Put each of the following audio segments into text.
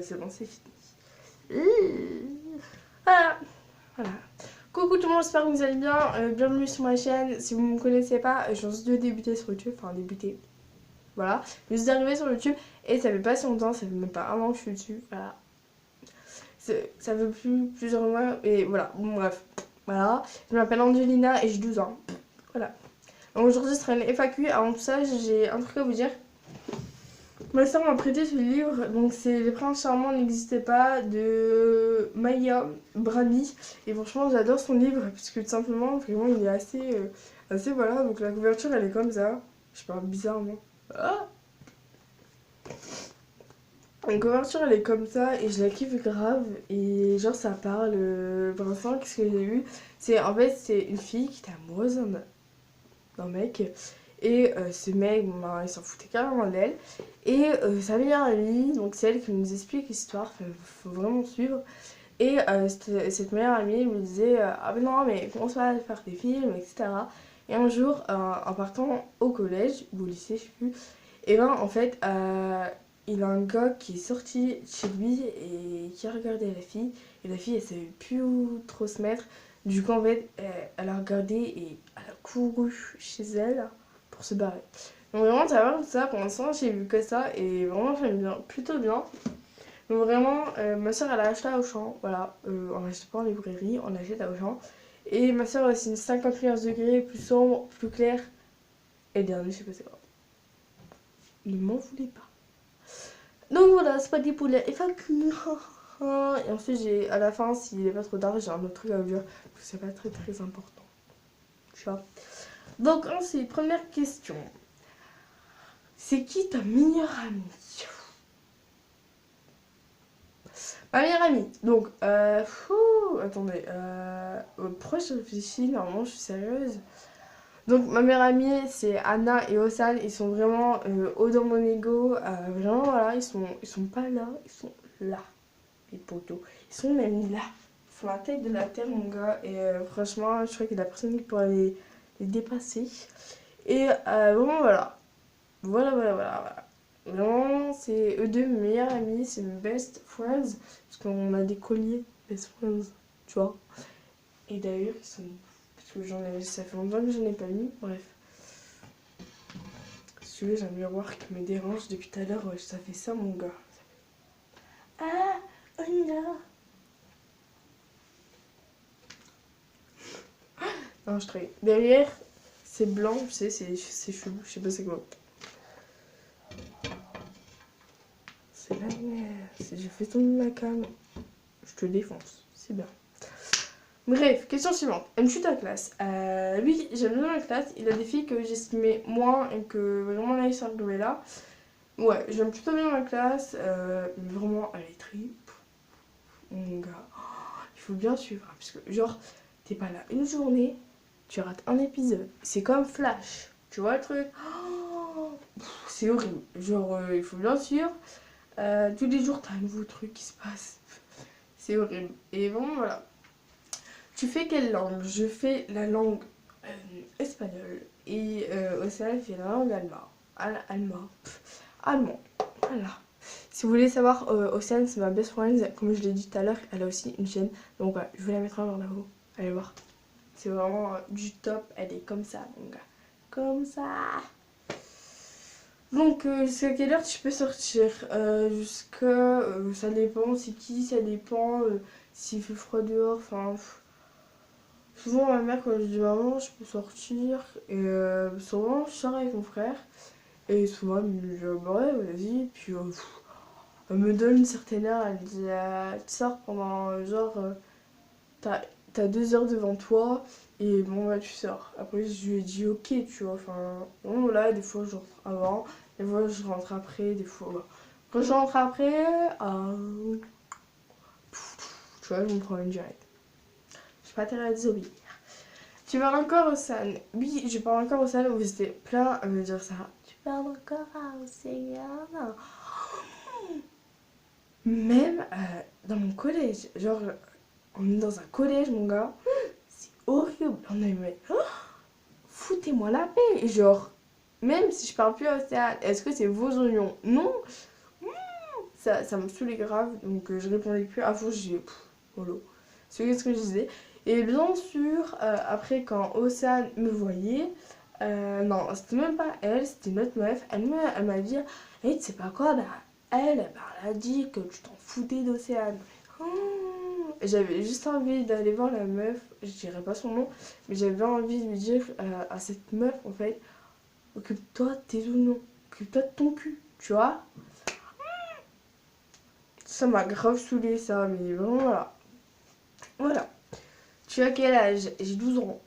C'est bon, c'est fini. Voilà. Voilà. Coucou tout le monde, j'espère que vous allez bien. Bienvenue sur ma chaîne. Si vous ne me connaissez pas, je viens juste de débuter sur YouTube. Enfin, débuter. Voilà. Je suis arrivée sur YouTube et ça fait pas si longtemps, ça fait même pas un an que je suis dessus. Voilà. Ça fait plusieurs mois. Et voilà. Bon, bref. Voilà. Je m'appelle Angelina et j'ai 12 ans. Voilà. Donc aujourd'hui, ce sera une FAQ. Avant tout ça, j'ai un truc à vous dire. Ma soeur m'a prêté ce livre, donc c'est Les Princes Charmants n'existaient pas de Maya Brami. Et franchement, j'adore son livre parce que tout simplement, vraiment, il est assez voilà. Donc la couverture, elle est comme ça. Je parle bizarrement. Ah, la couverture, elle est comme ça et je la kiffe grave. Et genre, ça parle. Vincent, qu'est-ce que j'ai vu? C'est une fille qui était amoureuse d'un mec. Et ce mec, bon, bah, il s'en foutait carrément d'elle. Et sa meilleure amie, donc c'est elle qui nous explique l'histoire, faut vraiment suivre. Et cette meilleure amie lui disait ah mais non, mais commence pas à faire des films, etc. Et un jour, en partant au collège, ou au lycée, je sais plus, et ben en fait, il a un gars qui est sorti de chez lui et qui a regardé la fille. Et la fille, elle savait plus où trop se mettre. Du coup, en fait, elle a regardé et elle a couru chez elle pour se barrer. Donc vraiment, ça va comme ça. Pour l'instant, j'ai vu que ça et vraiment, j'aime bien, plutôt bien. Donc vraiment, ma soeur, elle a acheté à Auchan. Voilà, on n'achète pas en librairie, on achète à Auchan. Et ma soeur, c'est une 51 degrés, plus sombre, plus clair. Et dernier, je sais pas c'est quoi. Ne m'en voulez pas. Donc voilà, c'est pas dit pour les FAQ. Et ensuite, à la fin, s'il est pas trop tard, j'ai un autre truc à vous dire. Parce que c'est pas très très important. Tu vois. Donc ensuite, première question. C'est qui ta meilleure amie? Ma meilleure amie. Donc, attendez. Pourquoi je réfléchis? Normalement, je suis sérieuse. Donc, ma meilleure amie, c'est Anna et Osan. Ils sont vraiment haut dans mon ego. Vraiment, voilà, ils sont pas là. Ils sont là, les potos. Ils sont même là. Ils font la taille de la terre, mon gars. Et franchement, je crois qu'il y a personne qui pourra les dépasser. Et vraiment, voilà. Voilà. Vraiment, c'est eux deux mes meilleurs amis, c'est mes best friends. Parce qu'on a des colliers best friends, tu vois. Et d'ailleurs, ils sont. Parce que ça fait longtemps que j'en ai pas mis, bref. Si tu veux, j'ai un miroir qui me dérange depuis tout à l'heure, ouais, ça fait ça, mon gars. Ah, oh non. Non, je travaille. Derrière, c'est blanc, tu sais, c'est chelou, je sais pas c'est quoi. C'est la merde. Si je fais tomber ma cam, je te défonce. C'est bien. Bref, question suivante. Aimes-tu ta classe? Oui, j'aime bien ma classe. Il y a des filles que j'estimais moins et que vraiment là, ils sont arrivés là. Ouais, j'aime plutôt bien ma classe. Mais vraiment, elle est très. Mon gars, il faut bien suivre. Parce que, genre, t'es pas là une journée, tu rates un épisode. C'est comme Flash. Tu vois le truc? C'est horrible. Genre, il faut bien suivre. Tous les jours, t'as un nouveau truc qui se passe. C'est horrible. Et bon, voilà. Tu fais quelle langue? Je fais la langue espagnole. Et Océane fait la langue allemand. Voilà. Si vous voulez savoir, Océane, c'est ma best friend. Comme je l'ai dit tout à l'heure, elle a aussi une chaîne. Donc voilà, je vais la mettre en là-haut. Allez voir. C'est vraiment du top. Elle est comme ça, mon gars. Comme ça. Donc, jusqu'à quelle heure tu peux sortir? Ça dépend, c'est qui, ça dépend s'il fait froid dehors, enfin. Souvent, ma mère, quand je dis maman, je peux sortir, et souvent, je sors avec mon frère, et souvent, elle me dit, ouais, vas-y, puis elle me donne une certaine heure, elle me dit, tu sors pendant, genre, t'as 2 heures devant toi, et bon, bah, tu sors. Après, je lui ai dit, ok, tu vois, enfin, bon, voilà, des fois, je rentre avant. Des fois, je rentre après, des fois. Quand je rentre après, tu vois, je me prends une direct. Je suis pas intérêt à désobéir. Tu parles encore au San? Oui, je parle encore au San. Vous étiez plein à me dire ça. Tu parles encore à Océane? Même dans mon collège. Genre, on est dans un collège, mon gars. C'est horrible. On est mais foutez-moi la paix. Et genre, même si je parle plus à Océane, est-ce que c'est vos oignons? Non. ça me saoulait grave, donc je répondais plus. Avant, j'ai voilà. C'est ce que je disais. Et bien sûr, après, quand Océane me voyait, non, c'était même pas elle, c'était une autre meuf. Elle m'a dit, hey, tu sais pas quoi, bah, elle a dit que tu t'en foutais d'Océane. Oh. J'avais juste envie d'aller voir la meuf, je dirais pas son nom, mais j'avais envie de lui dire à cette meuf, en fait, occupe-toi de tes oignons, occupe-toi de ton cul, tu vois. Ça m'a grave saoulé ça, mais vraiment voilà. Voilà. Tu as quel âge? J'ai 12 ans.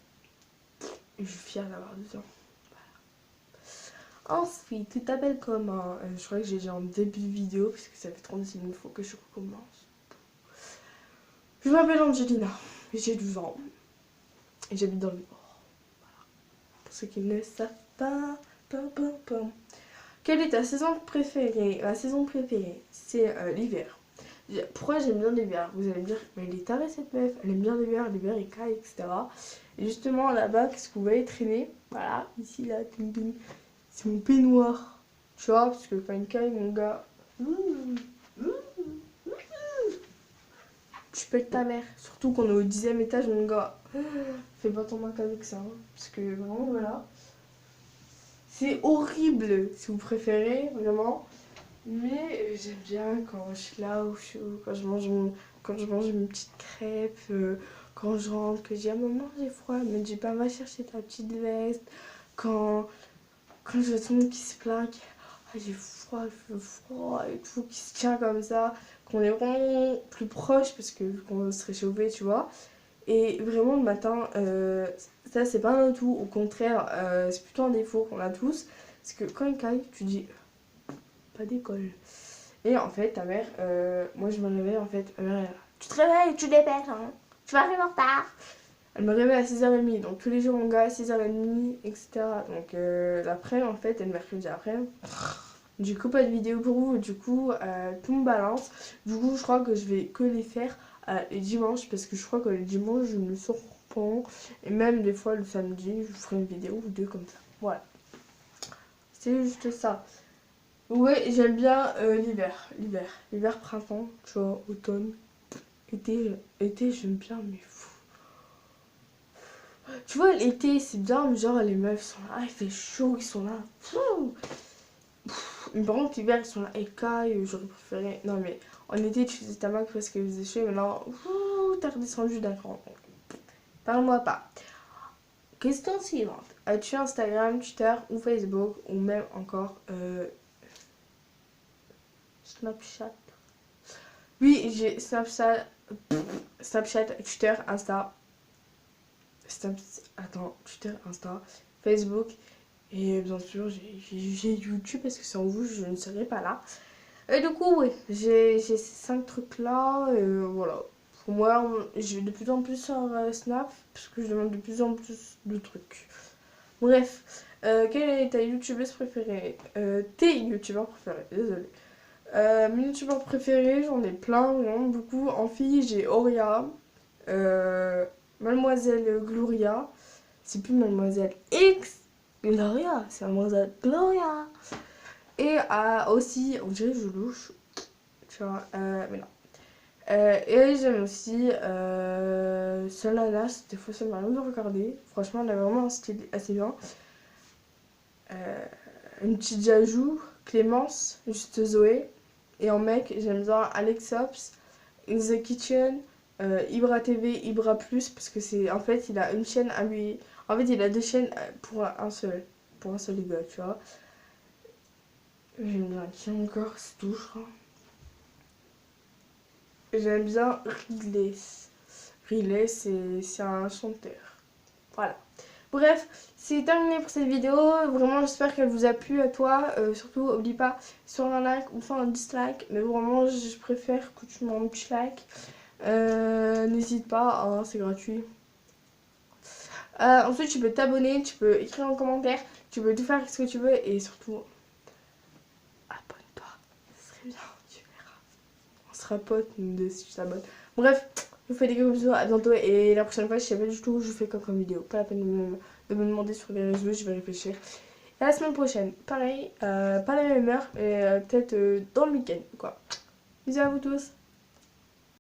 Et je suis fière d'avoir 12 ans. Ensuite, tu t'appelles comment? Je crois que j'ai déjà en début de vidéo, parce que ça fait 36 minutes, faut que je recommence. Je m'appelle Angelina, j'ai 12 ans. Et j'habite dans le Nord. Voilà. Pour ceux qui ne savent pas. Quelle est ta saison préférée? Ma saison préférée, c'est l'hiver. Pourquoi j'aime bien l'hiver? Vous allez me dire, mais elle est tarée cette meuf, elle aime bien l'hiver il caille, etc. Et justement là-bas, qu'est-ce que vous voyez traîner? Voilà, ici là, c'est mon peignoir. Tu vois, parce que quand il caille, mon gars, tu pètes ta mère. Surtout qu'on est au 10e étage, mon gars. Fais pas ton manque avec ça, hein, parce que vraiment, voilà. C'est horrible, si vous préférez, vraiment. Mais j'aime bien quand je suis là au chaud, quand je mange une petite crêpe, quand je rentre, que je dis à maman j'ai froid, elle me dit pas va chercher ta petite veste. Quand je vois tout le monde qui se plaint, qui ah, j'ai froid, je fais froid et tout, qui se tient comme ça, qu'on est vraiment plus proche parce que qu'on se réchauffer, tu vois. Et vraiment le matin, ça c'est pas un tout, au contraire, c'est plutôt un défaut qu'on a tous. Parce que quand il caille, tu dis pas d'école. Et en fait, ta mère, moi je me réveille en fait, ma mère, elle, tu te réveilles, tu dépêches, hein, tu vas arriver en retard. Elle me réveille à 6h30, donc tous les jours mon gars à 6h30, etc. Donc l'après, en fait, et le mercredi après, du coup pas de vidéo pour vous, du coup tout me balance. Du coup je crois que je vais que les faire les dimanches, parce que je crois que les dimanches je me sors pas. Et même des fois le samedi, je ferai une vidéo ou deux comme ça. Voilà, c'est juste ça. Ouais, j'aime bien l'hiver, printemps, tu vois, automne, été j'aime bien, mais fou. Tu vois, l'été c'est bien, mais genre les meufs sont là, il fait chaud, ils sont là. Mais par contre, l'hiver ils sont là, écailles, j'aurais préféré. Non, mais en été tu faisais ta main parce qu'il faisait chaud, et maintenant, t'as redescendu d'un cran. Parle-moi pas. Question suivante. As-tu Instagram, Twitter ou Facebook, ou même encore Snapchat? Oui, j'ai Snapchat, Twitter, Insta. Attends, Twitter, Insta, Facebook. Et bien sûr, j'ai YouTube parce que sans vous, je ne serais pas là. Et du coup, oui, j'ai ces 5 trucs-là. Voilà. Pour moi, je vais de plus en plus sur Snap parce que je demande de plus en plus de trucs. Bref, quelle est ta youtubeuse préférée? Tes youtubeurs préférés, désolé. Mes youtubeurs préférés, j'en ai plein, vraiment beaucoup. En fille, j'ai Auria, Mademoiselle Gloria. C'est plus Mademoiselle X Gloria, c'est Mademoiselle Gloria. Et aussi, on dirait que je louche, tu vois, mais non. Et j'aime aussi Solana, des fois ça m'arrive de regarder. Franchement, elle a vraiment un style assez bien. Une petite Jajou, Clémence, juste Zoé. Et en mec, j'aime bien Alexops, In The Kitchen, Ibra TV, Ibra Plus, parce que c'est en fait il a une chaîne à lui. En fait il a deux chaînes pour un seul gars, tu vois. J'aime bien qui encore, c'est tout, je crois. J'aime bien Riley. Riley, c'est un chanteur. Voilà. Bref, c'est terminé pour cette vidéo. Vraiment, j'espère qu'elle vous a plu à toi. Surtout, n'oublie pas, soit un like ou soit un dislike. Mais vraiment, je préfère que tu m'en un petit like. N'hésite pas, hein, c'est gratuit. Ensuite, tu peux t'abonner, tu peux écrire en commentaire, tu peux tout faire ce que tu veux. Et surtout, abonne-toi. Ce serait bien, tu verras. On sera potes, nous deux, si tu t'abonnes. Bref, je vous fais des gros bisous, à bientôt. Et la prochaine fois, je sais pas du tout où je fais quoi comme vidéo. Pas la peine de me demander sur les réseaux, je vais réfléchir. Et à la semaine prochaine, pareil, pas la même heure, mais peut-être dans le week-end, quoi. Bisous à vous tous.